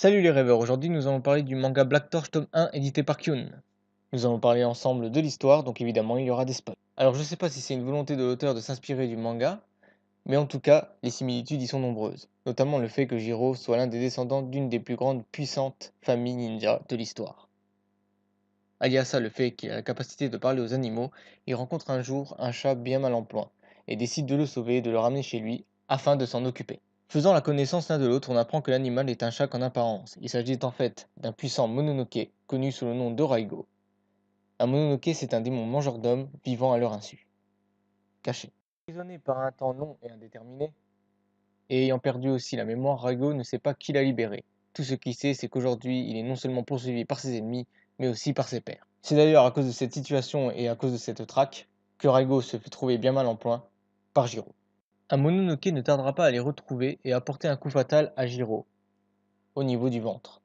Salut les rêveurs, aujourd'hui nous allons parler du manga Black Torch tome 1 édité par Kyun. Nous allons parler ensemble de l'histoire, donc évidemment il y aura des spoils. Alors je sais pas si c'est une volonté de l'auteur de s'inspirer du manga, mais en tout cas les similitudes y sont nombreuses, notamment le fait que Jiro soit l'un des descendants d'une des plus grandes puissantes familles ninja de l'histoire. Allié à ça le fait qu'il a la capacité de parler aux animaux, il rencontre un jour un chat bien mal en point, et décide de le sauver et de le ramener chez lui, afin de s'en occuper. Faisant la connaissance l'un de l'autre, on apprend que l'animal est un chat qu'en apparence. Il s'agit en fait d'un puissant Mononoke, connu sous le nom de Raigo. Un Mononoke, c'est un démon mangeur d'hommes vivant à leur insu, caché. Emprisonné par un temps long et indéterminé, et ayant perdu aussi la mémoire, Raigo ne sait pas qui l'a libéré. Tout ce qu'il sait, c'est qu'aujourd'hui, il est non seulement poursuivi par ses ennemis, mais aussi par ses pairs. C'est d'ailleurs à cause de cette situation et à cause de cette traque que Raigo se fait trouver bien mal en point par Jiro. Un Mononoke ne tardera pas à les retrouver et à porter un coup fatal à Jiro, au niveau du ventre.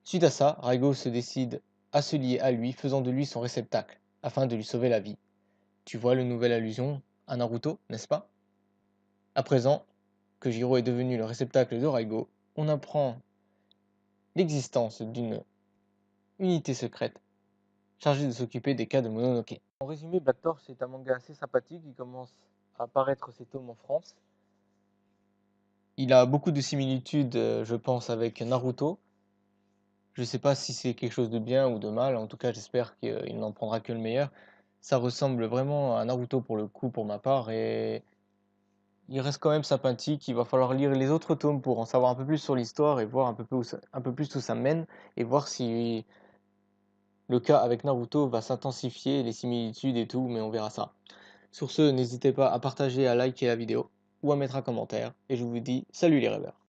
Suite à ça, Raigo se décide à se lier à lui, faisant de lui son réceptacle, afin de lui sauver la vie. Tu vois le nouvelle allusion à Naruto, n'est-ce pas? À présent que Jiro est devenu le réceptacle de Raigo, on apprend l'existence d'une unité secrète chargée de s'occuper des cas de Mononoke. En résumé, Black Torch est un manga assez sympathique qui commence à apparaître ces tomes en France. Il a beaucoup de similitudes, je pense, avec Naruto. Je sais pas si c'est quelque chose de bien ou de mal, en tout cas j'espère qu'il n'en prendra que le meilleur. Ça ressemble vraiment à Naruto pour le coup pour ma part et il reste quand même sympathique. Il va falloir lire les autres tomes pour en savoir un peu plus sur l'histoire et voir un peu plus où ça mène et voir si le cas avec Naruto va s'intensifier, les similitudes et tout, mais on verra ça. Sur ce, n'hésitez pas à partager, à liker la vidéo ou à mettre un commentaire et je vous dis salut les rêveurs.